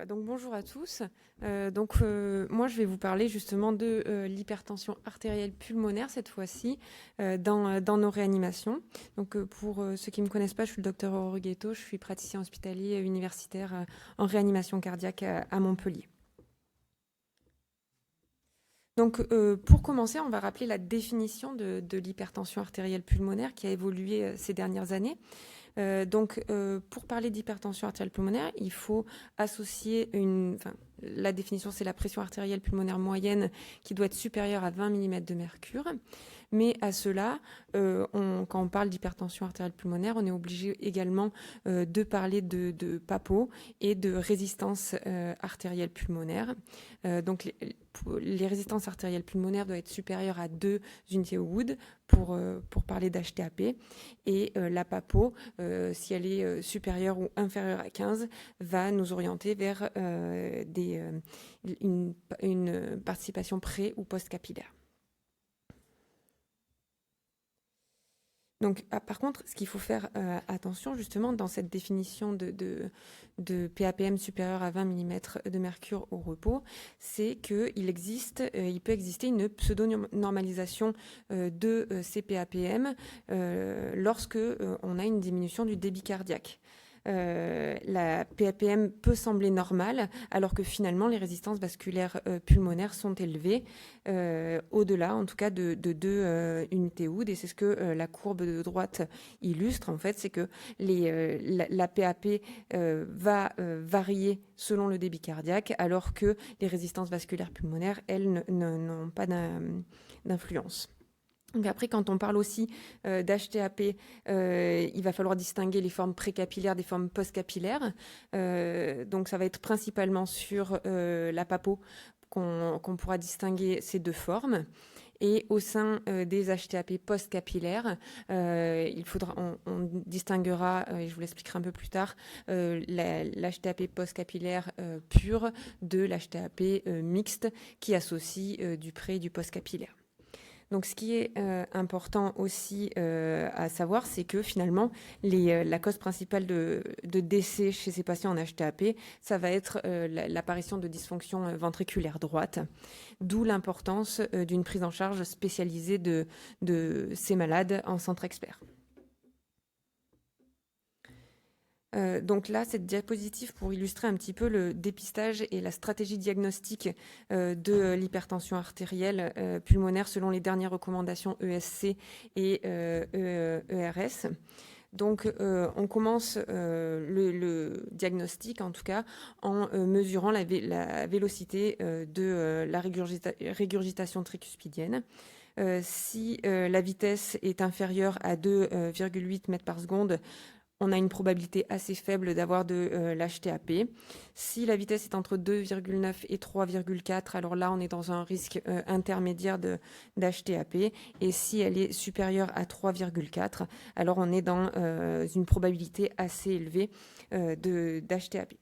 Donc bonjour à tous. Moi je vais vous parler justement de l'hypertension artérielle pulmonaire cette fois-ci dans nos réanimations. Pour ceux qui ne me connaissent pas, je suis le docteur Aurore Guetto, je suis praticien hospitalier universitaire en réanimation cardiaque à Montpellier. Pour commencer, on va rappeler la définition de l'hypertension artérielle pulmonaire qui a évolué ces dernières années. Pour parler d'hypertension artérielle pulmonaire, il faut associer la définition, c'est la pression artérielle pulmonaire moyenne qui doit être supérieure à 20 mm de mercure. Mais à cela, quand on parle d'hypertension artérielle pulmonaire, on est obligé également de parler de PAPO et de résistance artérielle pulmonaire. Les résistances artérielles pulmonaires doivent être supérieures à 2 unités Wood pour parler d'HTAP. Et la PAPO, si elle est supérieure ou inférieure à 15, va nous orienter vers une participation pré- ou post-capillaire. Par contre, ce qu'il faut faire attention justement dans cette définition de PAPM supérieur à 20 mm de mercure au repos, c'est il peut exister une pseudo-normalisation de ces PAPM lorsque on a une diminution du débit cardiaque. La PAPM peut sembler normale, alors que finalement les résistances vasculaires pulmonaires sont élevées, au-delà en tout cas de 2 unités Wood, et c'est ce que la courbe de droite illustre. En fait, c'est que la PAP va varier selon le débit cardiaque, alors que les résistances vasculaires pulmonaires, elles, n'ont pas d'influence. Donc après, quand on parle aussi d'HTAP, il va falloir distinguer les formes précapillaires des formes postcapillaires. Donc ça va être principalement sur la PAPO qu'on pourra distinguer ces deux formes. Et au sein des HTAP postcapillaires, on distinguera, et je vous l'expliquerai un peu plus tard, l'HTAP postcapillaire pur de l'HTAP mixte qui associe du pré et du postcapillaire. Donc, ce qui est important aussi à savoir, c'est que finalement, la cause principale de décès chez ces patients en HTAP, ça va être l'apparition de dysfonction ventriculaire droite, d'où l'importance d'une prise en charge spécialisée de ces malades en centre expert. Donc là, cette diapositive pour illustrer un petit peu le dépistage et la stratégie diagnostique de l'hypertension artérielle pulmonaire selon les dernières recommandations ESC et ERS. Donc, on commence le diagnostic, en tout cas, en mesurant la vélocité de la régurgitation tricuspidienne. Si la vitesse est inférieure à 2,8 mètres par seconde, on a une probabilité assez faible d'avoir de l'HTAP. Si la vitesse est entre 2,9 et 3,4, alors là, on est dans un risque intermédiaire d'HTAP. Et si elle est supérieure à 3,4, alors on est dans une probabilité assez élevée d'HTAP.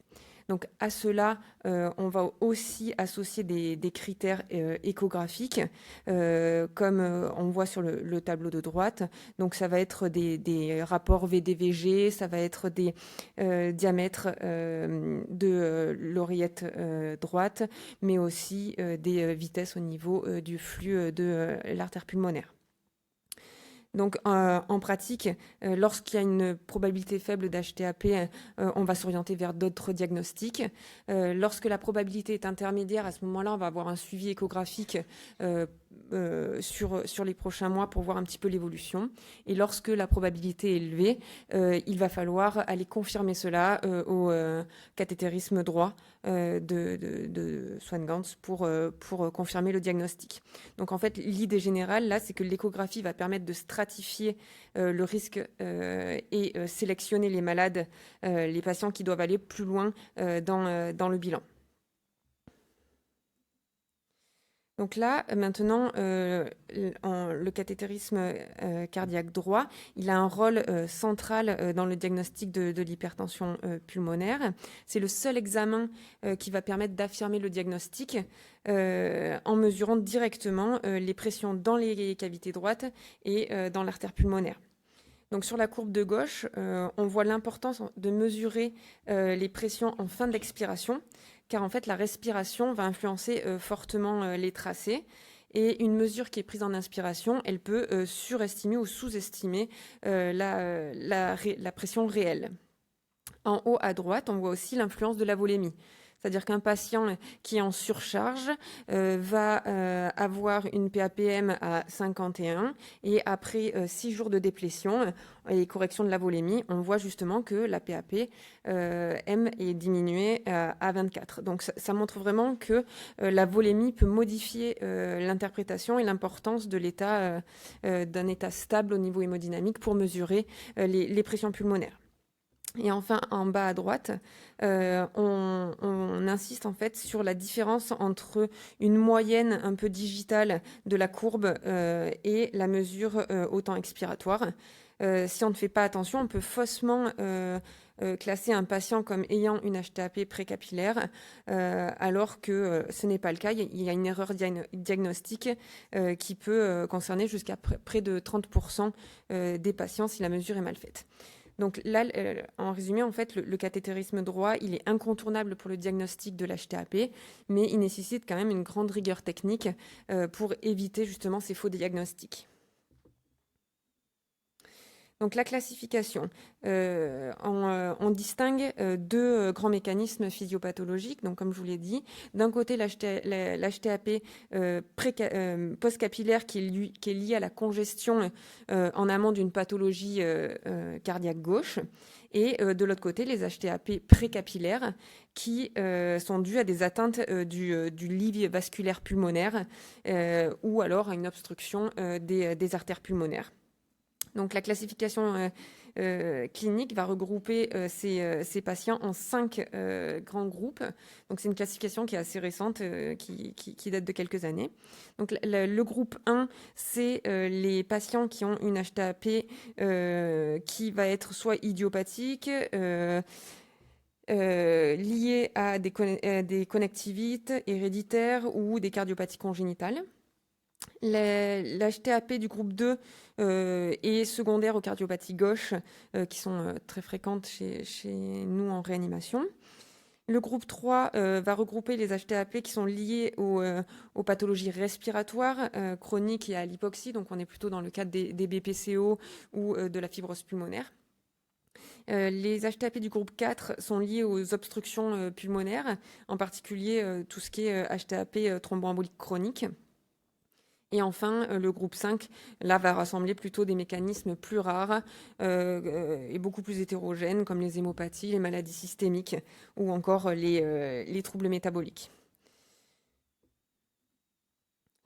Donc à cela, on va aussi associer des critères échographiques, comme on voit sur le tableau de droite. Donc ça va être des rapports VDVG, ça va être des diamètres de l'oreillette droite, mais aussi des vitesses au niveau du flux de l'artère pulmonaire. Donc, en pratique, lorsqu'il y a une probabilité faible d'HTAP, on va s'orienter vers d'autres diagnostics. Lorsque la probabilité est intermédiaire, à ce moment-là, on va avoir un suivi échographique sur les prochains mois pour voir un petit peu l'évolution. Et lorsque la probabilité est élevée, il va falloir aller confirmer cela au cathétérisme droit de Swan-Ganz pour confirmer le diagnostic. Donc en fait, l'idée générale, là, c'est que l'échographie va permettre de stratifier le risque et sélectionner les malades, les patients qui doivent aller plus loin dans le bilan. Donc là, maintenant, le cathétérisme cardiaque droit, il a un rôle central dans le diagnostic de l'hypertension pulmonaire. C'est le seul examen qui va permettre d'affirmer le diagnostic en mesurant directement les pressions dans les cavités droites et dans l'artère pulmonaire. Donc sur la courbe de gauche, on voit l'importance de mesurer les pressions en fin d'expiration, car en fait la respiration va influencer fortement les tracés. Et une mesure qui est prise en inspiration, elle peut surestimer ou sous-estimer la pression réelle. En haut à droite, on voit aussi l'influence de la volémie. C'est-à-dire qu'un patient qui est en surcharge va avoir une PAPM à 51 et après 6 jours de déplétion et correction de la volémie, on voit justement que la PAPM est diminuée à 24. Donc ça montre vraiment que la volémie peut modifier l'interprétation et l'importance de l'état d'un état stable au niveau hémodynamique pour mesurer les pressions pulmonaires. Et enfin, en bas à droite, on insiste en fait sur la différence entre une moyenne un peu digitale de la courbe et la mesure au temps expiratoire. Si on ne fait pas attention, on peut faussement classer un patient comme ayant une HTAP précapillaire, alors que ce n'est pas le cas. Il y a une erreur diagnostique qui peut concerner jusqu'à près de 30% des patients si la mesure est mal faite. Donc là, en résumé, en fait, le cathétérisme droit, il est incontournable pour le diagnostic de l'HTAP, mais il nécessite quand même une grande rigueur technique pour éviter justement ces faux diagnostics. Donc la classification, on distingue deux grands mécanismes physiopathologiques. Donc comme je vous l'ai dit, d'un côté l'HTAP postcapillaire qui est lié à la congestion en amont d'une pathologie cardiaque gauche. Et de l'autre côté, les HTAP précapillaires qui sont dus à des atteintes du lit vasculaire pulmonaire ou alors à une obstruction des artères pulmonaires. Donc la classification clinique va regrouper ces patients en 5 grands groupes. Donc c'est une classification qui est assez récente, qui date de quelques années. Donc le groupe 1, c'est les patients qui ont une HTAP qui va être soit idiopathique, liée à des connectivites héréditaires ou des cardiopathies congénitales. L'HTAP du groupe 2 est secondaire aux cardiopathies gauches qui sont très fréquentes chez nous en réanimation. Le groupe 3 va regrouper les HTAP qui sont liés aux pathologies respiratoires chroniques et à l'hypoxie, donc on est plutôt dans le cadre des BPCO ou de la fibrose pulmonaire. Les HTAP du groupe 4 sont liés aux obstructions pulmonaires, en particulier tout ce qui est HTAP thromboembolique chronique. Et enfin, le groupe 5, là, va rassembler plutôt des mécanismes plus rares et beaucoup plus hétérogènes, comme les hémopathies, les maladies systémiques ou encore les troubles métaboliques.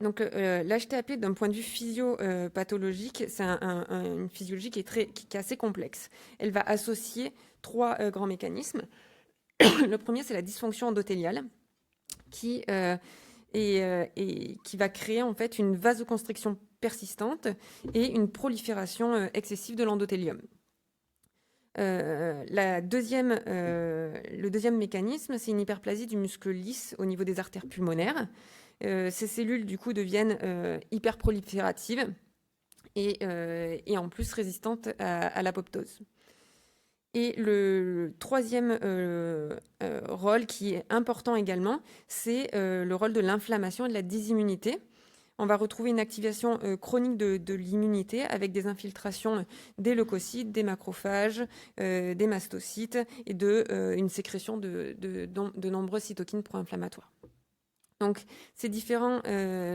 Donc, l'HTAP, d'un point de vue physiopathologique, c'est une physiologie qui est assez complexe. Elle va associer 3 grands mécanismes. Le premier, c'est la dysfonction endothéliale, qui qui va créer en fait une vasoconstriction persistante et une prolifération excessive de l'endothélium. Le deuxième mécanisme, c'est une hyperplasie du muscle lisse au niveau des artères pulmonaires. Ces cellules, du coup, deviennent hyperprolifératives et en plus résistantes à l'apoptose. Et le troisième rôle qui est important également, c'est le rôle de l'inflammation et de la dysimmunité. On va retrouver une activation chronique de l'immunité avec des infiltrations des leucocytes, des macrophages, des mastocytes et une sécrétion de nombreuses cytokines pro-inflammatoires. Donc, ces différents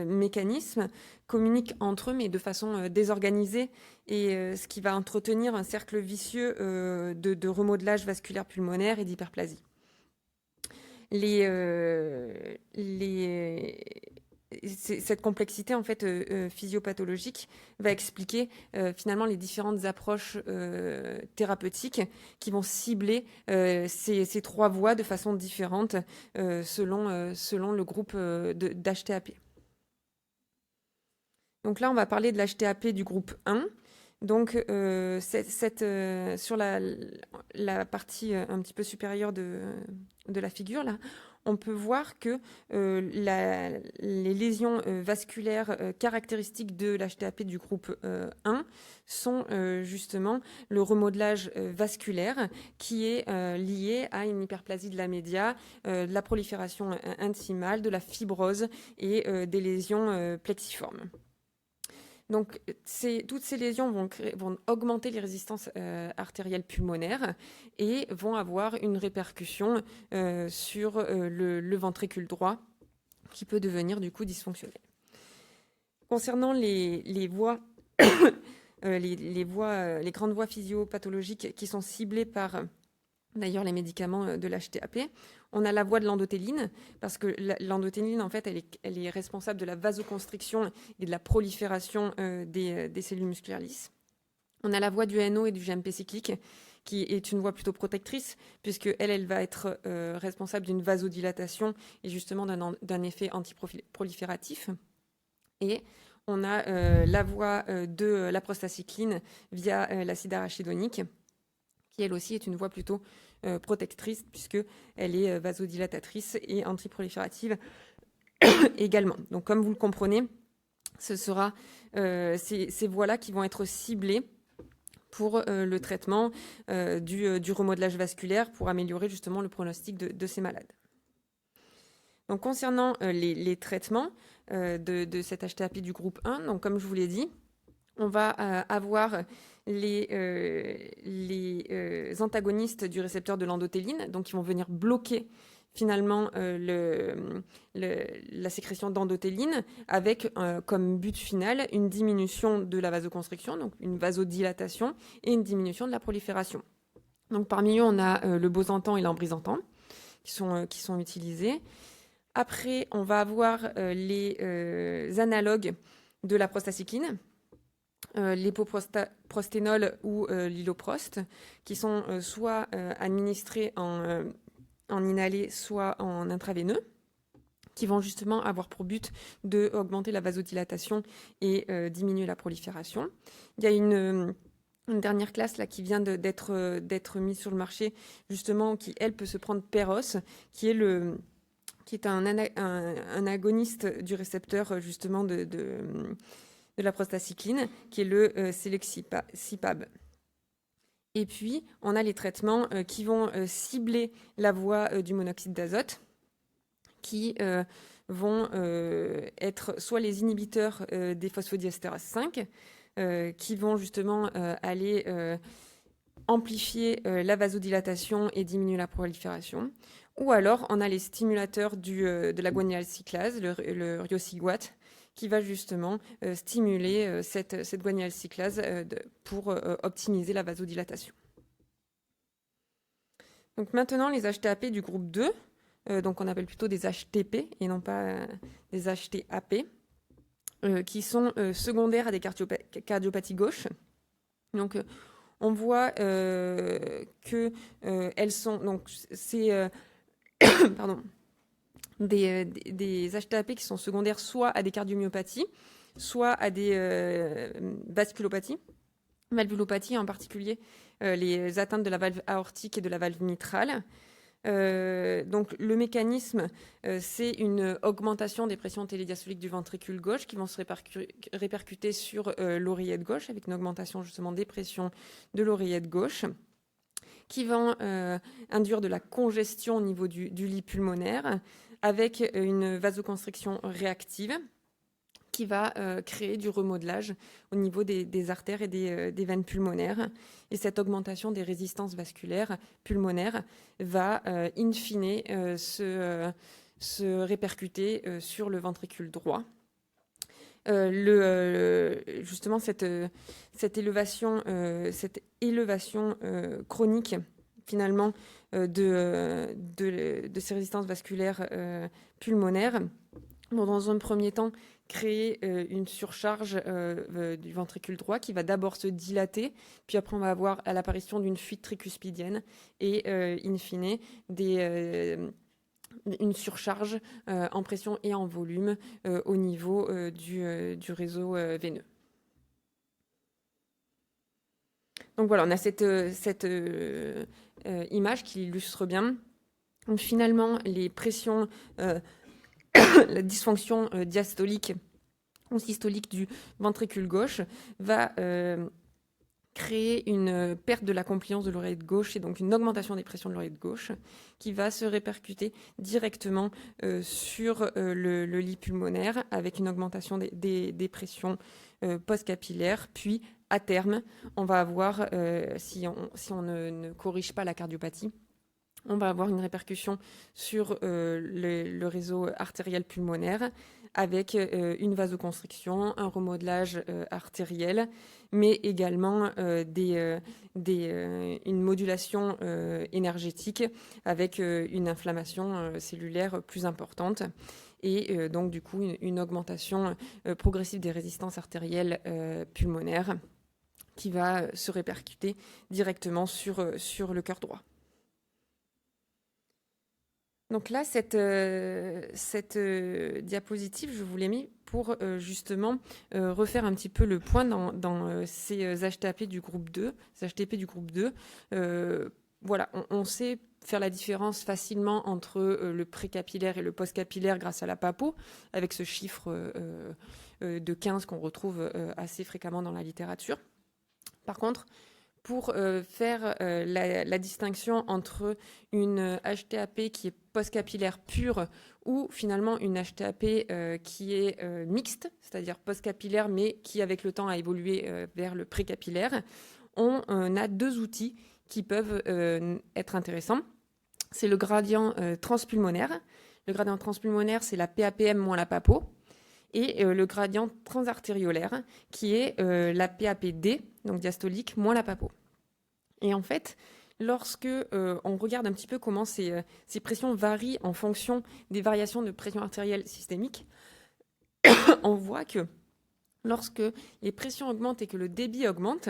mécanismes communiquent entre eux, mais de façon désorganisée, et ce qui va entretenir un cercle vicieux de remodelage vasculaire pulmonaire et d'hyperplasie. Cette complexité en fait physiopathologique va expliquer finalement les différentes approches thérapeutiques qui vont cibler ces 3 voies de façon différente selon le groupe d'HTAP. Donc là, on va parler de l'HTAP du groupe 1. Donc, sur la partie un petit peu supérieure de la figure, là, on peut voir que les lésions vasculaires caractéristiques de l'HTAP du groupe 1 sont justement le remodelage vasculaire qui est lié à une hyperplasie de la média, de la prolifération intimale, de la fibrose et des lésions plexiformes. Donc, toutes ces lésions vont augmenter les résistances artérielles pulmonaires et vont avoir une répercussion sur le ventricule droit qui peut devenir du coup dysfonctionnel. Concernant les voies, les grandes voies physiopathologiques qui sont ciblées par d'ailleurs les médicaments de l'HTAP, on a la voie de l'endothéline, parce que l'endothéline, en fait, elle est responsable de la vasoconstriction et de la prolifération des cellules musculaires lisses. On a la voie du NO et du GMP cyclique, qui est une voie plutôt protectrice, puisque elle va être responsable d'une vasodilatation et justement d'un effet antiprolifératif. Et on a la voie de la prostacycline via l'acide arachidonique, qui elle aussi est une voie plutôt protectrice, puisqu'elle est vasodilatatrice et antiproliférative également. Donc, comme vous le comprenez, ce sera ces voies-là qui vont être ciblées pour le traitement du remodelage vasculaire pour améliorer justement le pronostic de ces malades. Donc, concernant les traitements de cet HTAP du groupe 1, donc, comme je vous l'ai dit, on va avoir les antagonistes du récepteur de l'endothéline, donc ils vont venir bloquer finalement la sécrétion d'endothéline avec comme but final une diminution de la vasoconstriction, donc une vasodilatation et une diminution de la prolifération. Donc parmi eux, on a le bosentan et l'embrisentan qui sont utilisés. Après, on va avoir les analogues de la prostacycline, l'époprosténol ou l'iloprost, qui sont soit administrés en inhalé, soit en intraveineux, qui vont justement avoir pour but d'augmenter la vasodilatation et diminuer la prolifération. Il y a une dernière classe là, qui vient d'être mise sur le marché, justement, qui, elle, peut se prendre Péros, qui est un agoniste du récepteur, justement, de la prostacycline, qui est le Selexipag. Et puis, on a les traitements qui vont cibler la voie du monoxyde d'azote, qui vont être soit les inhibiteurs des phosphodiesterase 5, qui vont justement aller amplifier la vasodilatation et diminuer la prolifération. Ou alors, on a les stimulateurs de la guanylyl cyclase, le riociguat, qui va justement stimuler cette guanylyl cyclase pour optimiser la vasodilatation. Donc maintenant, les HTAP du groupe 2, donc on appelle plutôt des HTP et non pas des HTAP, qui sont secondaires à des cardiopathies gauches. Donc on voit que elles sont donc c'est pardon, des HTAP qui sont secondaires soit à des cardiomyopathies, soit à des vasculopathies. Valvulopathies en particulier, les atteintes de la valve aortique et de la valve mitrale. Donc le mécanisme, c'est une augmentation des pressions télédiastoliques du ventricule gauche qui vont se répercuter sur l'oreillette gauche avec une augmentation justement des pressions de l'oreillette gauche, qui vont induire de la congestion au niveau du lit pulmonaire avec une vasoconstriction réactive qui va créer du remodelage au niveau des artères et des veines pulmonaires. Et cette augmentation des résistances vasculaires pulmonaires va, in fine, se répercuter sur le ventricule droit. Justement, cette élévation chronique, finalement, de ces résistances vasculaires pulmonaires, vont dans un premier temps créer une surcharge du ventricule droit qui va d'abord se dilater, puis après on va avoir à l'apparition d'une fuite tricuspidienne et in fine une surcharge en pression et en volume au niveau du réseau veineux. Donc voilà, on a cette image qui illustre bien Donc, finalement, les pressions, la dysfonction diastolique ou systolique du ventricule gauche va créer une perte de la compliance de l'oreillette gauche et donc une augmentation des pressions de l'oreillette gauche qui va se répercuter directement sur le lit pulmonaire avec une augmentation des pressions post-capillaires. Puis, à terme, on va avoir, si on ne corrige pas la cardiopathie, on va avoir une répercussion sur le réseau artériel pulmonaire avec une vasoconstriction, un remodelage artériel, mais également une modulation énergétique avec une inflammation cellulaire plus importante. Et donc, du coup, une augmentation progressive des résistances artérielles pulmonaires qui va se répercuter directement sur le cœur droit. Donc là, cette diapositive, je vous l'ai mis pour justement refaire un petit peu le point dans ces HTAP du groupe 2. Ces HTP du groupe 2, voilà, on sait faire la différence facilement entre le précapillaire et le postcapillaire grâce à la PAPO, avec ce chiffre de 15 qu'on retrouve assez fréquemment dans la littérature. Par contre, pour faire la distinction entre une HTAP qui est postcapillaire pure ou finalement une HTAP qui est mixte, c'est-à-dire postcapillaire mais qui avec le temps a évolué vers le précapillaire, on a deux outils qui peuvent être intéressants. C'est le gradient transpulmonaire. Le gradient transpulmonaire, c'est la PAPM moins la PAPO. Et le gradient transartériolaire, qui est la PAPD, donc diastolique, moins la PAPO. Et en fait, lorsque on regarde un petit peu comment ces pressions varient en fonction des variations de pression artérielle systémique, on voit que lorsque les pressions augmentent et que le débit augmente,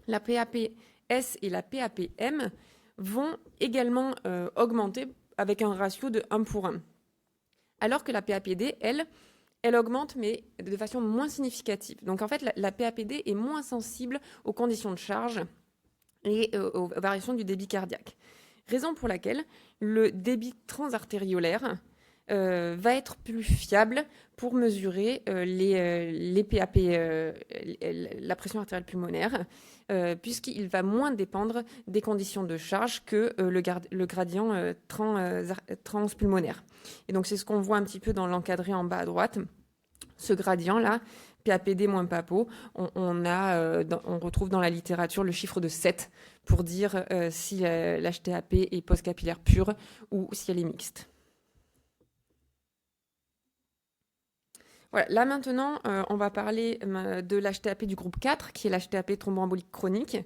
la PAPS et la PAPM vont également augmenter avec un ratio de 1 pour 1. Alors que la PAPD, elle augmente, mais de façon moins significative. Donc en fait, la PAPD est moins sensible aux conditions de charge et aux variations du débit cardiaque. Raison pour laquelle le débit transartériolaire va être plus fiable pour mesurer les PAP, la pression artérielle pulmonaire, puisqu'il va moins dépendre des conditions de charge que le gradient transpulmonaire. Et donc c'est ce qu'on voit un petit peu dans l'encadré en bas à droite. Ce gradient-là, PAPD moins PAPO, on retrouve dans la littérature le chiffre de 7 pour dire si l'HTAP est postcapillaire pure ou si elle est mixte. Voilà, là maintenant, on va parler de l'HTAP du groupe 4, qui est l'HTAP thromboembolique chronique.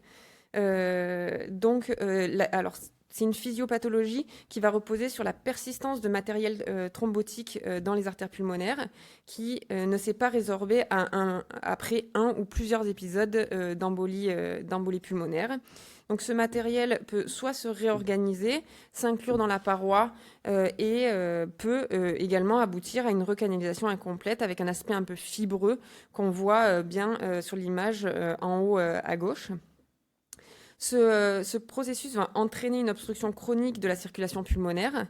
Alors, c'est une physiopathologie qui va reposer sur la persistance de matériel thrombotique dans les artères pulmonaires qui ne s'est pas résorbé après un ou plusieurs épisodes d'embolie pulmonaire. Donc ce matériel peut soit se réorganiser, s'inclure dans la paroi et peut également aboutir à une recanalisation incomplète avec un aspect un peu fibreux qu'on voit bien sur l'image en haut à gauche. Ce processus va entraîner une obstruction chronique de la circulation pulmonaire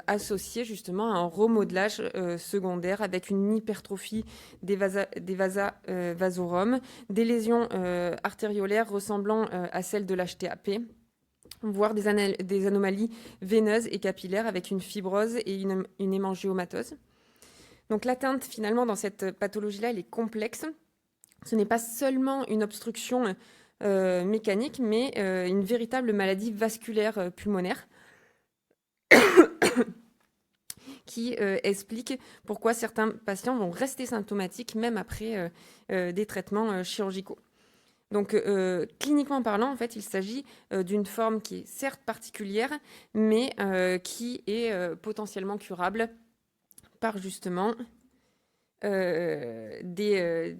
associée justement à un remodelage secondaire avec une hypertrophie des vasas vasorum, des lésions artériolaires ressemblant à celles de l'HTAP, voire des anomalies veineuses et capillaires avec une fibrose et une hémangiomatose. Donc l'atteinte finalement dans cette pathologie-là, elle est complexe. Ce n'est pas seulement une obstruction mécanique, mais une véritable maladie vasculaire pulmonaire qui explique pourquoi certains patients vont rester symptomatiques même après des traitements chirurgicaux. Donc, cliniquement parlant, en fait, il s'agit d'une forme qui est certes particulière, mais qui est potentiellement curable par justement des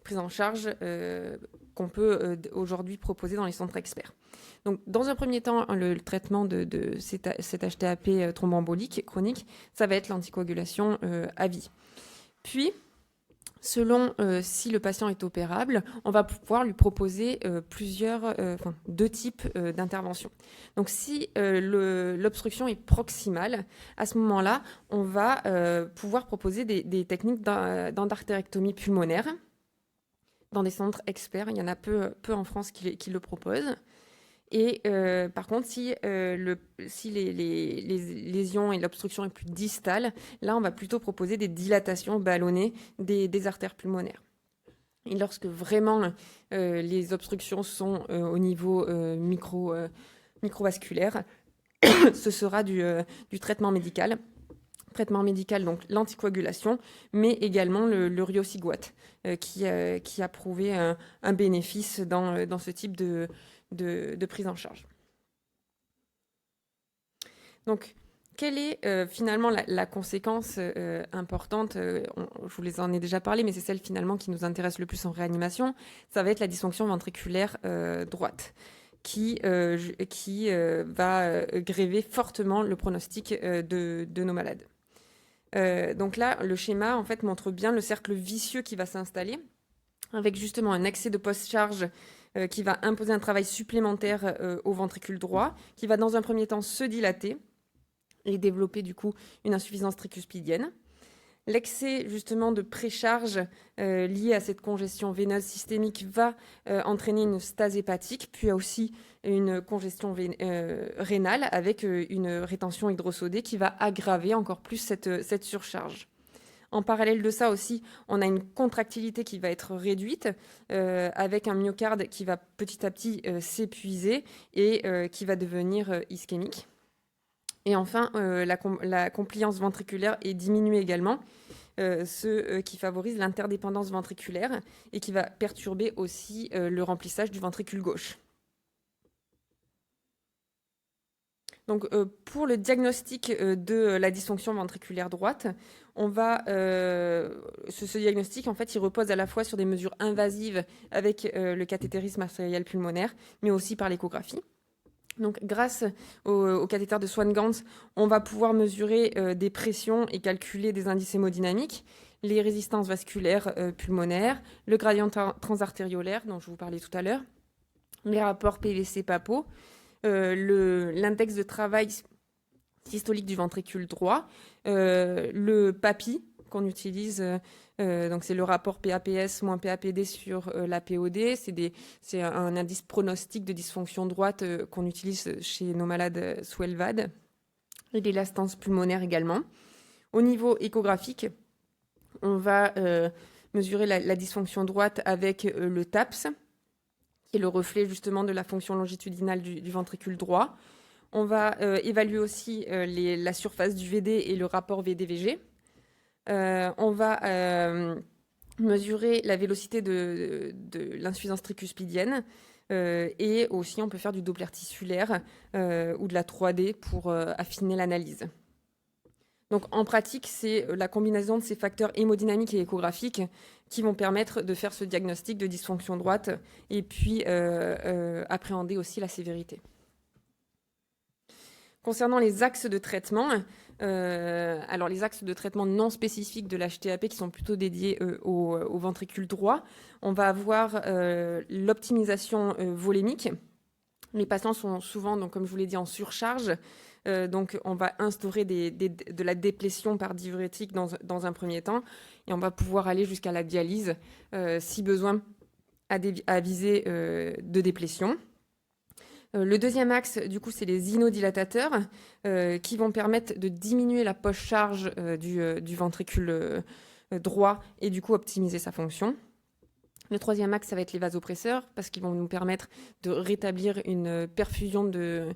prises en charge qu'on peut aujourd'hui proposer dans les centres experts. Donc, dans un premier temps, le traitement de cet HTAP thromboembolique chronique, ça va être l'anticoagulation à vie. Puis, Selon si le patient est opérable, on va pouvoir lui proposer deux types d'interventions. Donc si l'obstruction est proximale, à ce moment-là, on va pouvoir proposer des techniques d'endartérectomie pulmonaire dans des centres experts. Il y en a peu en France qui le proposent. Et par contre, si les lésions et l'obstruction est plus distale, là, on va plutôt proposer des dilatations ballonnées des artères pulmonaires. Et lorsque vraiment les obstructions sont au niveau microvasculaire, ce sera du traitement médical. Traitement médical, donc l'anticoagulation, mais également le riociguat, qui a prouvé un bénéfice dans ce type de prise en charge. Donc, quelle est finalement la conséquence importante je vous les en ai déjà parlé, mais c'est celle finalement qui nous intéresse le plus en réanimation. Ça va être la dysfonction ventriculaire droite, qui va gréver fortement le pronostic de nos malades. Donc là, le schéma en fait montre bien le cercle vicieux qui va s'installer, avec justement un excès de post-charge qui va imposer un travail supplémentaire au ventricule droit, qui va dans un premier temps se dilater et développer du coup une insuffisance tricuspidienne. L'excès justement de précharge lié à cette congestion veineuse systémique va entraîner une stase hépatique, puis aussi une congestion rénale avec une rétention hydrosodée qui va aggraver encore plus cette surcharge. En parallèle de ça aussi, on a une contractilité qui va être réduite avec un myocarde qui va petit à petit s'épuiser et qui va devenir ischémique. Et enfin, la compliance ventriculaire est diminuée également, ce qui favorise l'interdépendance ventriculaire et qui va perturber aussi le remplissage du ventricule gauche. Donc, pour le diagnostic de la dysfonction ventriculaire droite, on va ce diagnostic en fait, il repose à la fois sur des mesures invasives avec le cathétérisme artériel pulmonaire, mais aussi par l'échographie. Donc, grâce au cathéter de Swan-Ganz, on va pouvoir mesurer des pressions et calculer des indices hémodynamiques, les résistances vasculaires pulmonaires, le gradient transartériolaire dont je vous parlais tout à l'heure, les rapports PVC-PAPO, l'index de travail systolique du ventricule droit, le PAPI qu'on utilise, donc c'est le rapport PAPS moins PAPD sur la POD, c'est un indice pronostic de dysfonction droite qu'on utilise chez nos malades sous LVAD, et l'élastance pulmonaire également. Au niveau échographique, on va mesurer la dysfonction droite avec le TAPS, qui est le reflet justement de la fonction longitudinale du ventricule droit. On va évaluer aussi la surface du VD et le rapport VD-VG. On va mesurer la vélocité de l'insuffisance tricuspidienne et aussi on peut faire du Doppler tissulaire ou de la 3D pour affiner l'analyse. Donc en pratique, c'est la combinaison de ces facteurs hémodynamiques et échographiques qui vont permettre de faire ce diagnostic de dysfonction droite et puis appréhender aussi la sévérité. Concernant les axes de traitement, alors les axes de traitement non spécifiques de l'HTAP qui sont plutôt dédiés au ventricule droit, on va avoir l'optimisation volémique. Les patients sont souvent, donc, comme je vous l'ai dit, en surcharge. Donc, on va instaurer de la déplétion par diurétique dans un premier temps et on va pouvoir aller jusqu'à la dialyse si besoin à visée de déplétion. Le deuxième axe, du coup, c'est les inodilatateurs qui vont permettre de diminuer la post-charge du ventricule droit et du coup optimiser sa fonction. Le troisième axe, ça va être les vasopresseurs parce qu'ils vont nous permettre de rétablir une pression de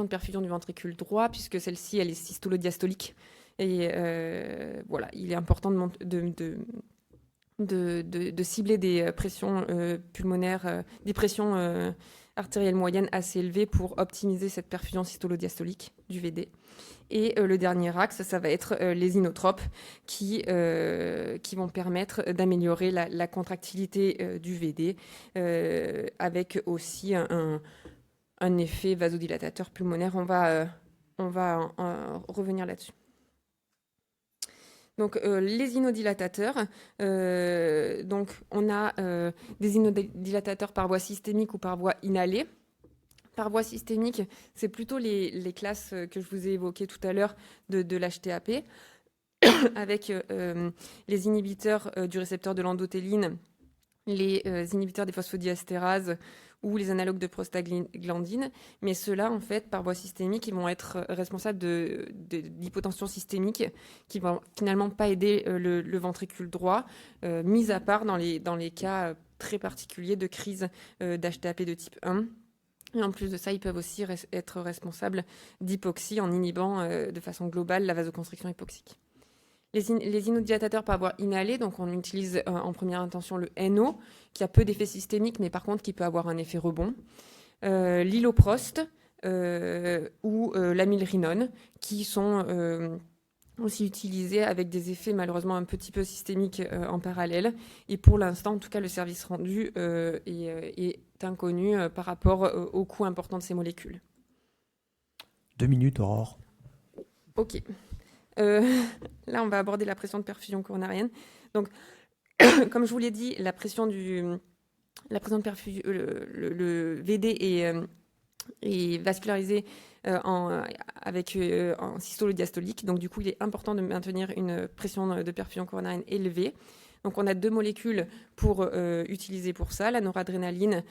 perfusion du ventricule droit puisque celle-ci, elle est systolo-diastolique. Et voilà, il est important de cibler des pressions pulmonaires, des pressions artérielle moyenne assez élevée pour optimiser cette perfusion systolo-diastolique du VD. Et le dernier axe, ça va être les inotropes qui vont permettre d'améliorer la contractilité du VD avec aussi un effet vasodilatateur pulmonaire. On va revenir là-dessus. Donc, les inodilatateurs, donc on a des inodilatateurs par voie systémique ou par voie inhalée. Par voie systémique, c'est plutôt les classes que je vous ai évoquées tout à l'heure de l'HTAP, avec les inhibiteurs du récepteur de l'endothéline, les inhibiteurs des phosphodieestérases ou les analogues de prostaglandine. Mais ceux-là, en fait, par voie systémique, ils vont être responsables d'hypotension systémique qui vont finalement pas aider le ventricule droit, mis à part dans les cas très particuliers de crise d'HTAP de type 1. Et en plus de ça, ils peuvent aussi être responsables d'hypoxie en inhibant de façon globale la vasoconstriction hypoxique. Les inodilatateurs par voie inhalée, donc on utilise en première intention le NO, qui a peu d'effet systémique, mais par contre qui peut avoir un effet rebond. L'iloprost ou l'amilrinone, qui sont aussi utilisés avec des effets malheureusement un petit peu systémiques en parallèle. Et pour l'instant, en tout cas, le service rendu est inconnu par rapport au coût important de ces molécules. 2 minutes, Aurore. Ok. Là, on va aborder la pression de perfusion coronarienne. Donc, comme je vous l'ai dit, la pression de perfusion, le VD est vascularisé en systole diastolique. Donc, du coup, il est important de maintenir une pression de perfusion coronarienne élevée. Donc, on a 2 molécules pour utiliser pour ça. La noradrénaline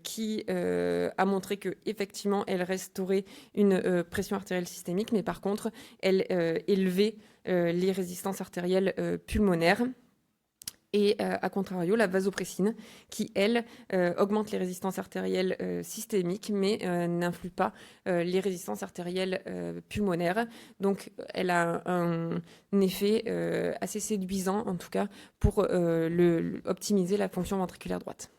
qui a montré qu'effectivement, elle restaurait une pression artérielle systémique, mais par contre, elle élevait les résistances artérielles pulmonaires. Et à contrario, la vasopressine, qui, elle, augmente les résistances artérielles systémiques, mais n'influe pas les résistances artérielles pulmonaires. Donc, elle a un effet assez séduisant, en tout cas, pour optimiser la fonction ventriculaire droite.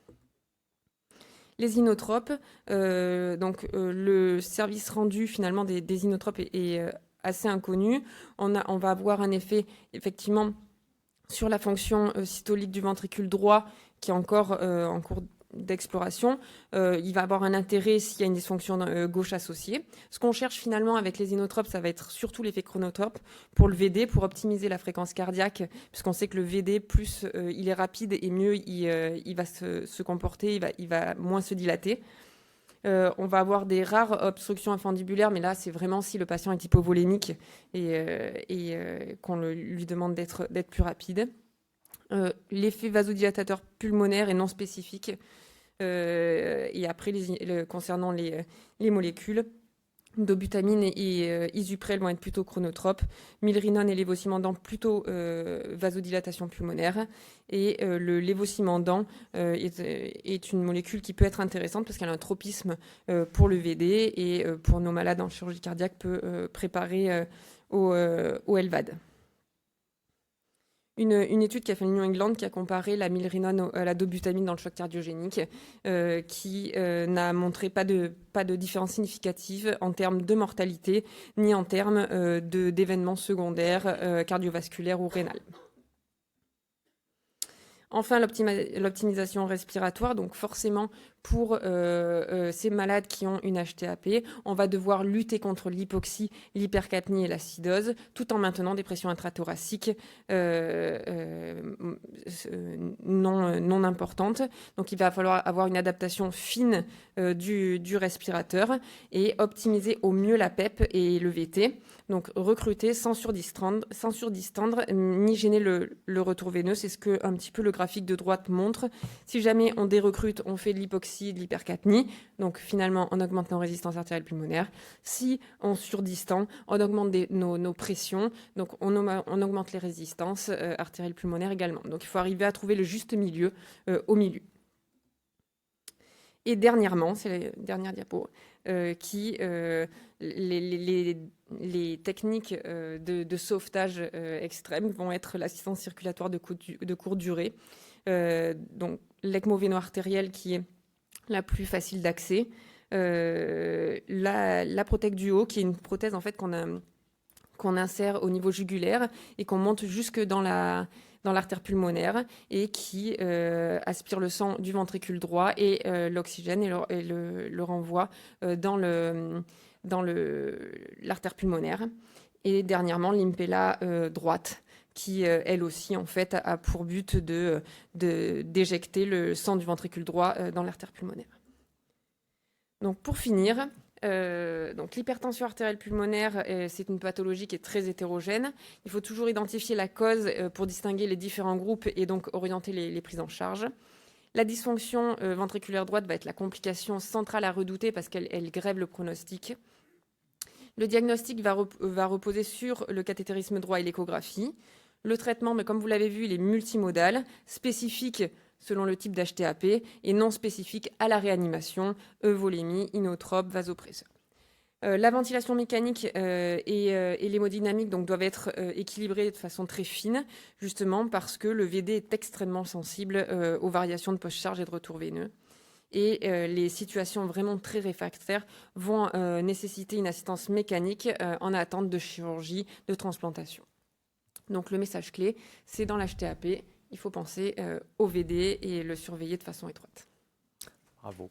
Les inotropes, donc le service rendu finalement des inotropes est assez inconnu. On va avoir un effet, effectivement, sur la fonction systolique du ventricule droit, qui est encore en cours d'exploration. Il va avoir un intérêt s'il y a une dysfonction gauche associée. Ce qu'on cherche finalement avec les inotropes, ça va être surtout l'effet chronotrope pour le VD, pour optimiser la fréquence cardiaque, puisqu'on sait que le VD, plus il est rapide et mieux il va se comporter, il va moins se dilater. On va avoir des rares obstructions infundibulaires, mais là, c'est vraiment si le patient est hypovolémique et qu'on lui demande d'être plus rapide. L'effet vasodilatateur pulmonaire est non spécifique. Et après, concernant les molécules, dobutamine et isuprel vont être plutôt chronotropes. Milrinone et lévosimendan plutôt vasodilatation pulmonaire. Et le lévosimendan est une molécule qui peut être intéressante parce qu'elle a un tropisme pour le VD et pour nos malades en chirurgie cardiaque peut préparer au LVAD. Une étude qui a fait le New England qui a comparé la milrinone à la dobutamine dans le choc cardiogénique qui n'a montré pas de différence significative en termes de mortalité ni en termes d'événements secondaires cardiovasculaires ou rénales. Enfin, l'optimisation respiratoire. Donc forcément, pour ces malades qui ont une HTAP, on va devoir lutter contre l'hypoxie, l'hypercapnie et l'acidose, tout en maintenant des pressions intrathoraciques non importantes. Donc il va falloir avoir une adaptation fine du respirateur et optimiser au mieux la PEP et le VT. Donc recruter sans surdistendre ni gêner le retour veineux. C'est ce que un petit peu le graphique de droite montre. Si jamais on dérecrute, on fait de l'hypoxie, de l'hypercapnie. Donc finalement, on augmente nos résistances artérielles pulmonaires. Si on surdistend, on augmente nos pressions. Donc on augmente les résistances artérielles pulmonaires également. Donc il faut arriver à trouver le juste milieu au milieu. Et dernièrement, c'est la dernière diapo, les techniques de sauvetage extrême vont être l'assistance circulatoire de courte durée. Donc l'ECMO véno-artériel qui est la plus facile d'accès. La Protec Duo qui est une prothèse en fait qu'on insère au niveau jugulaire et qu'on monte jusque dans l'artère pulmonaire et qui aspire le sang du ventricule droit et l'oxygène et le renvoie dans l'artère pulmonaire. Et dernièrement, l'Impella droite qui, elle aussi, en fait, a pour but d'éjecter le sang du ventricule droit dans l'artère pulmonaire. Donc, pour finir, donc l'hypertension artérielle pulmonaire, c'est une pathologie qui est très hétérogène. Il faut toujours identifier la cause pour distinguer les différents groupes et donc orienter les prises en charge. La dysfonction ventriculaire droite va être la complication centrale à redouter parce qu'elle grève le pronostic. Le diagnostic va reposer sur le cathétérisme droit et l'échographie. Le traitement, mais comme vous l'avez vu, il est multimodal, spécifique selon le type d'HTAP et non spécifique à la réanimation, euvolémie, inotrope, vasopresseur. La ventilation mécanique et l'hémodynamique donc, doivent être équilibrées de façon très fine, justement parce que le VD est extrêmement sensible aux variations de post-charge et de retour veineux. Et les situations vraiment très réfractaires vont nécessiter une assistance mécanique en attente de chirurgie, de transplantation. Donc le message clé, c'est dans l'HTAP, il faut penser au VD et le surveiller de façon étroite. Bravo.